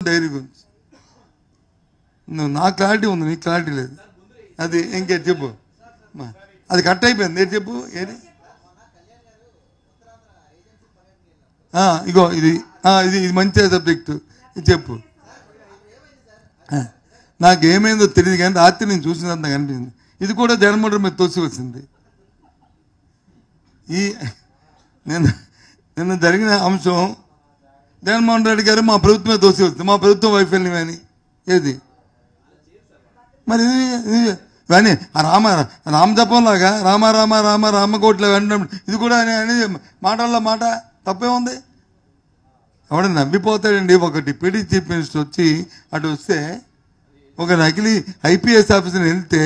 Dairy గురించి నువ్వు నా క్లారిటీ ఉంది, నీకు క్లారిటీ లేదు. అది ఇంకేం చెప్పు, అది కట్ అయిపోయింది. ఏది చెప్పు, ఏది ఇగో ఇది ఇది ఇది మంచి సబ్జెక్టు, ఇది చెప్పు. నాకేమైందో తెలియదు కానీ రాత్రి నేను చూసినంత కనిపించింది. ఇది కూడా జగన్మోహన్ రెడ్డి మీద తోసి వచ్చింది. ఈ నిన్న జరిగిన అంశం జగన్మోహన్ రెడ్డి గారు మా ప్రభుత్వమే తోసి వచ్చింది, మా ప్రభుత్వం వైఫల్యమని. ఏది మరి ఇవన్నీ రామజపంలాగా రామ రామ రామ రామకోట్ల వెంటనే ఇది కూడా అనేది మాటల్లో మాట తప్పే ఉంది. ఎవడ నవ్విపోతాడండి. ఒకటి డిప్యూటీ చీఫ్ మినిస్టర్ వచ్చి అటు వస్తే ఒక నకిలీ ఐపీఎస్ ఆఫీసర్ వెళ్తే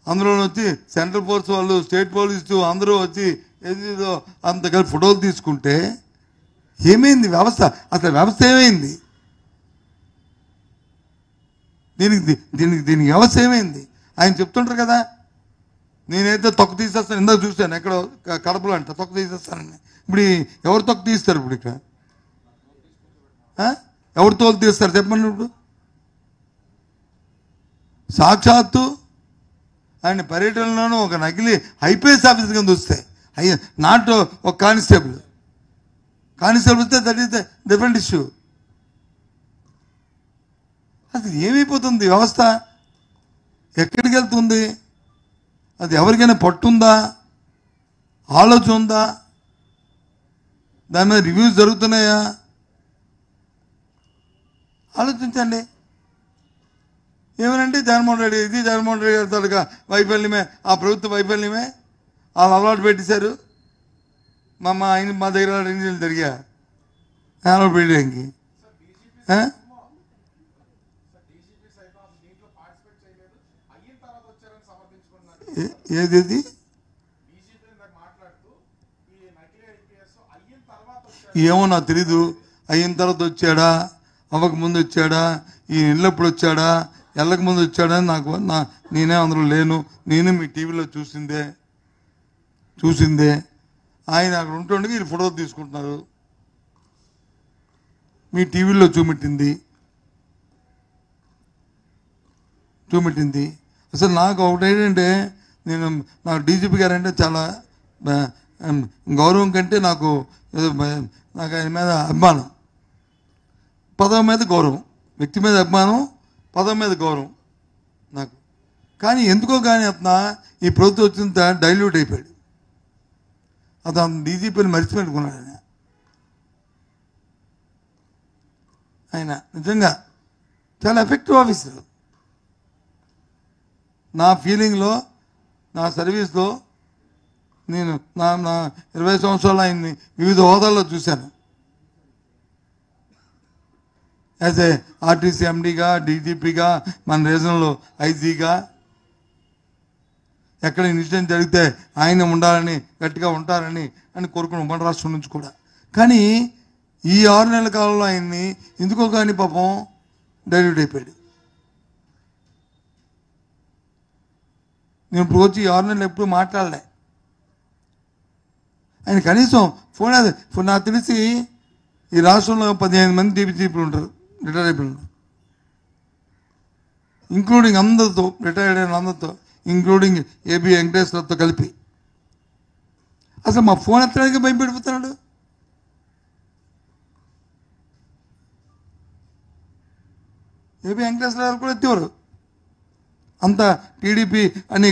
అందులో వచ్చి సెంట్రల్ ఫోర్స్ వాళ్ళు, స్టేట్ పోలీసు అందరూ వచ్చి ఏదో అంత కలిసి ఫోటోలు తీసుకుంటే ఏమైంది వ్యవస్థ? అసలు వ్యవస్థ ఏమైంది? దీనికి వ్యవస్థ ఏమైంది? ఆయన చెప్తుంటారు కదా, నేనైతే తొక్క తీసేస్తాను. ఇందాక చూస్తాను ఎక్కడో కడపలో అంట తొక్క తీసేస్తానని. ఇప్పుడు ఎవరు తొక్క తీస్తారు? ఇప్పుడు ఇక్కడ ఎవరు తోలు తీస్తారు చెప్పండి. ఇప్పుడు సాక్షాత్తు ఆయన పర్యటనలోనూ ఒక నకిలీ ఐపీఎస్ ఆఫీసర్ కింద వస్తాయి. నాట్ ఒక కానిస్టేబుల్ వస్తే that is the different issue. అసలు ఏమైపోతుంది వ్యవస్థ? ఎక్కడికి వెళ్తుంది? అది ఎవరికైనా పట్టుందా? ఆలోచన ఉందా? దాని మీద రివ్యూస్ జరుగుతున్నాయా? ఆలోచించండి. ఏమనంటే జగన్మోహన్ రెడ్డి ఇది జగన్మోహన్ రెడ్డి గారి తాలూకా వైఫల్యమే, ఆ ప్రభుత్వ వైఫల్యమే. వాళ్ళు అలవాటు పెట్టేశారు. మా దగ్గర ఇంజనీర్లు జరిగా అలవాటు పెట్టడానికి. ఏది ఏమో నాకు తెలీదు. అయిన తర్వాత వచ్చాడా, అవ్వక ముందు వచ్చాడా, ఈ ఇళ్ళప్పుడు వచ్చాడా, వెళ్ళక ముందు వచ్చాడా నేనే అందులో లేను. నేను మీ టీవీలో చూసిందే. ఆయన అక్కడ ఉంటుండగా వీళ్ళు ఫోటోలు తీసుకుంటున్నారు. మీ టీవీలో చూపెట్టింది. అసలు నాకు ఒకటేంటంటే నాకు డీజీపీ గారు అంటే చాలా గౌరవం కంటే నాకు ఆయన మీద అభిమానం. పదవి మీద గౌరవం, వ్యక్తి మీద అభిమానం, పదవి మీద గౌరవం నాకు. కానీ ఎందుకో కానీ అతను ఈ ప్రభుత్వం వచ్చిన డైల్యూట్ అయిపోయాడు. అతను డీజీపీని మర్చిపెట్టుకున్నాడు. ఆయన నిజంగా చాలా ఎఫెక్టివ్ ఆఫీసర్. నా ఫీలింగ్లో, నా సర్వీస్లో నేను నా 20 సంవత్సరాలు ఆయన్ని వివిధ హోదాల్లో చూశాను. యాజ్ ఏ ఆర్టీసీ ఎండీగా, డీజీపీగా, మన రీజనల్ ఐజీగా. ఎక్కడ ఇన్సిడెంట్ జరిగితే ఆయన ఉండాలని, గట్టిగా ఉంటారని కోరుకుని మన రాష్ట్రం నుంచి కూడా. కానీ ఈ 6 నెలల కాలంలో ఆయన్ని ఎందుకో కానీ పాపం డైల్యూట్ అయిపోయాడు. నేను ఇప్పుడు వచ్చి 6 నెలలు ఎప్పుడు మాట్లాడలే. ఆయన కనీసం ఫోన్ నాకు తెలిసి ఈ రాష్ట్రంలో 15 మంది డీజీపీలు ఉంటారు, రిటైర్ అయిపోయిన, ఇంక్లూడింగ్ అందరితో, రిటైర్డ్ అయిన అందరితో, ఇంక్లూడింగ్ ఏబి వెంకటేశ్వరతో కలిపి. అసలు మా ఫోన్ ఎత్తడానికి భయపెడిపోతున్నాడు. ఏబి వెంకటేశ్వర గారు కూడా ఎత్తేవారు. అంత టీడీపీ అని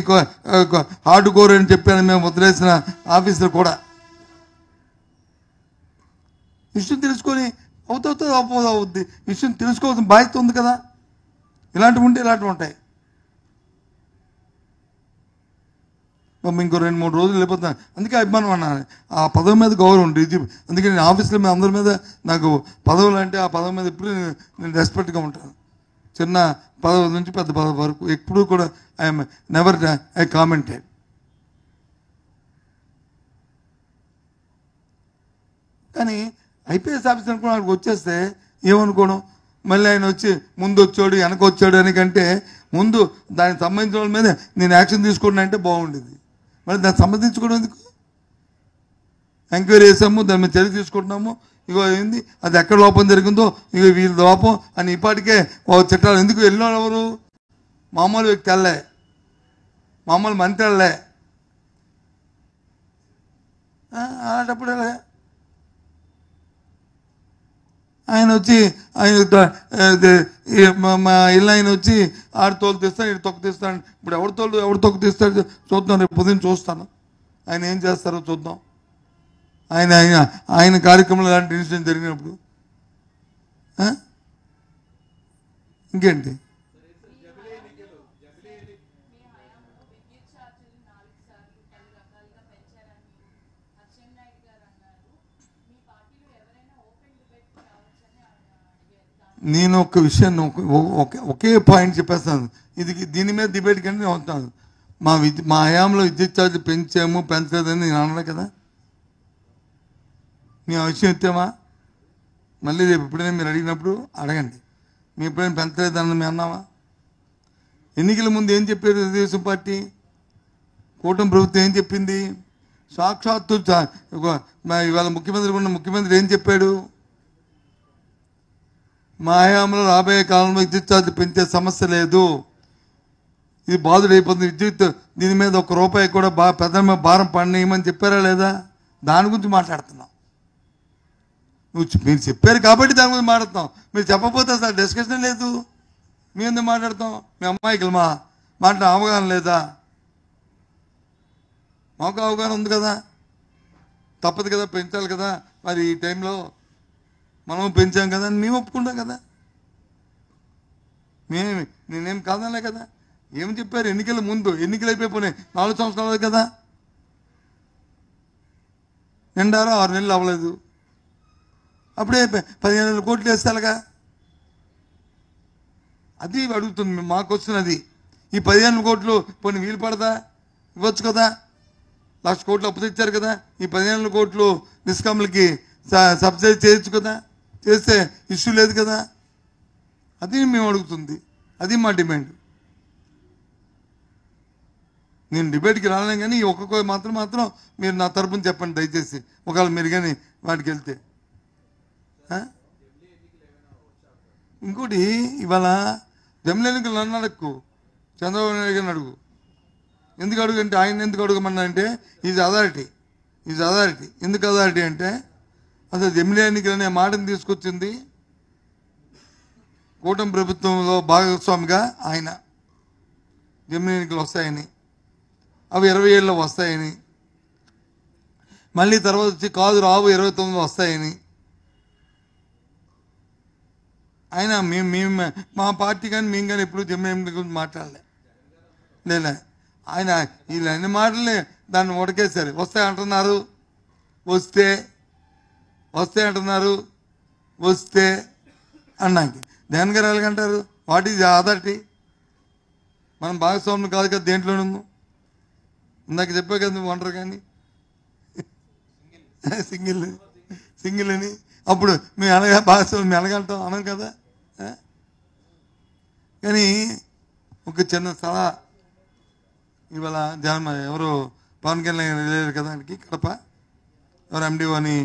హార్డ్ కోర్ అని చెప్పాను మేము వదిలేసిన ఆఫీసర్ కూడా. విషయం తెలుసుకొని అవుతుంది. విషయం తెలుసుకోవాల్సిన బాధ్యత ఉంది కదా. ఇలాంటివి ఉంటే ఇలాంటివి ఉంటాయి. ఇంకో 2-3 రోజులు వెళ్ళిపోతున్నాను. అందుకే అభిమానం అన్నాను. ఆ పదవి మీద గౌరవం ఉంటుంది. అందుకే నేను ఆఫీసులో మీద అందరి మీద నాకు పదవులు అంటే ఆ పదవి మీద ఎప్పుడు నేను రెస్పెక్ట్గా ఉంటాను. చిన్న పదవి నుంచి పెద్ద పదవి వరకు ఎప్పుడూ కూడా ఐఎమ్ నెవర్ ఐ కామెంటెడ్. కానీ ఐపీఎస్ ఆఫీసర్ కూడా అక్కడికి వచ్చేస్తే ఏమనుకోవడం, మళ్ళీ ఆయన వచ్చి ముందు వచ్చాడు వెనక వచ్చాడు అని కంటే ముందు దానికి సంబంధించిన వాళ్ళ మీద నేను యాక్షన్ తీసుకోండి అంటే బాగుండేది. మరి దానికి సంబంధించుకోవడం ఎందుకు? ఎంక్వైరీ చేసాము, దాని మీద చర్య తీసుకుంటున్నాము, ఇగో ఏంది అది ఎక్కడ లోపం జరిగిందో ఇగో వీళ్ళ లోపం అని ఇప్పటికే చట్టాలు ఎందుకు వెళ్ళిన ఎవరు మామూలు వ్యక్తి వెళ్ళే మామూలు మంత్రి వెళ్ళే అలాంటప్పుడు ఆయన వచ్చి ఆయన మా ఇల్లు ఆయన వచ్చి ఆడు తోలు తీస్తాడు ఇటు తొక్క తీస్తాడు. ఇప్పుడు ఎవరు తొక్క తీస్తాడు చూద్దాం, రేపు పొద్దున్న చూస్తాను ఆయన ఏం చేస్తారో చూద్దాం. ఆయన ఆయన ఆయన కార్యక్రమంలో అలాంటి ఇన్సిడెంట్ జరిగినప్పుడు ఇంకేంటి నేను ఒక విషయాన్ని ఒకే పాయింట్ చెప్పేస్తాను. దీని మీద డిబేట్ కంటే నేను అవుతాను. మా హయాంలో విద్యుత్ ఛార్జ్ పెంచలేదని నేను అన్నాను కదా. మీ ఆ విషయం ఎత్తామా? మళ్ళీ రేపు ఎప్పుడైనా మీరు అడిగినప్పుడు అడగండి. మేము ఎప్పుడైనా పెంచలేదని మేము అన్నామా? ఎన్నికల ముందు ఏం చెప్పారు తెలుగుదేశం పార్టీ? కూటమి ప్రభుత్వం ఏం చెప్పింది? సాక్షాత్తు ఇవాళ ముఖ్యమంత్రి ఏం చెప్పాడు? మా హయాంలో రాబోయే కాలంలో విద్యుత్ ఛార్జ్ పెంచే సమస్య లేదు, ఇది బాధుడైపోతుంది, విద్యుత్ దీని మీద ₹1 కూడా పెద్ద భారం పడనేయమని చెప్పారా లేదా? దాని గురించి మాట్లాడుతున్నాం. మీరు చెప్పారు కాబట్టి దాని గురించి మాట్లాడుతాం. మీరు చెప్పకపోతే అసలు డిస్కషన్ లేదు. మేము ఎందుకు మాట్లాడతాం? మీ అమ్మాయికి మాట్లాడే అవగాహన లేదా? మాకు అవగాహన ఉంది కదా, తప్పదు కదా, పెంచాలి కదా. మరి ఈ టైంలో మనం పెంచాం కదా అని మేము ఒప్పుకుంటాం కదా. నేనేం కాదనలే కదా. ఏమి చెప్పారు? ఎన్నికల ముందు ఎన్నికలు అయిపోయినాయి, 4 సంవత్సరాలు కదా, నిండారో 6 నెలలు అవ్వలేదు, అప్పుడే 15,000 కోట్లు వేస్తారుగా. అది అడుగుతుంది మాకు వస్తున్నది. ఈ 15,000 కోట్లు పోనీ వీలు పడదా? ఇవ్వచ్చు కదా. 1,00,000 కోట్లు అప్పు తెచ్చారు కదా. ఈ 15,000 కోట్లు డిస్కమ్లకి సబ్సిడీ చేయొచ్చు కదా. చేస్తే ఇష్యూ లేదు కదా. అది మేము అడుగుతుంది, అది మా డిమాండ్. నేను డిబేట్కి రాలేను కానీ ఒక్కొక్క మాత్రం మీరు నా తరపున చెప్పండి దయచేసి, ఒకవేళ మీరు కానీ వాటికి వెళ్తే. ఇంకోటి ఇవాళ జమిలి ఎన్నికలు నన్ను అడగకు, చంద్రబాబు నాయుడు గారిని అడుగు. ఎందుకు అడుగు అంటే ఆయన ఎందుకు అడగమన్నా అంటే ఈజ్ అథారిటీ. ఎందుకు అథారిటీ అంటే అసలు జమిలి ఎన్నికలు అనే మాటను తీసుకొచ్చింది కూటమి ప్రభుత్వంలో భాగస్వామిగా ఆయన. జమిలి ఎన్నికలు వస్తాయని, అవి 27లో వస్తాయని, మళ్ళీ తర్వాత వచ్చి కాదు రావు 29లో వస్తాయని ఆయన మేము మా పార్టీ కానీ మేము కానీ ఎప్పుడు జమిలి ఎన్నికల గురించి మాట్లాడలే. లేదా ఆయన వీళ్ళు అన్ని మాటలే దాన్ని ఉడకేశారు. వస్తాయి అంటున్నారు, వస్తే అంటున్నారు, వస్తే అన్నాకి జగన్ గారు ఎలాగంటారు? What is authority? మనం భాగస్వామ్యం కాదు కదా దేంట్లోనూ. ఇందాక చెప్పా కదా నువ్వు అంటారు కానీ సింగిల్ అని. అప్పుడు మేము అనగా భాగస్వామ్యం మేము ఎలాగంటాం అనం కదా. కానీ ఒక చిన్న సలహా ఇవాళ ఎవరు పవన్ కళ్యాణ్ వెళ్ళారు కదా కడప, ఎవరు MDO అని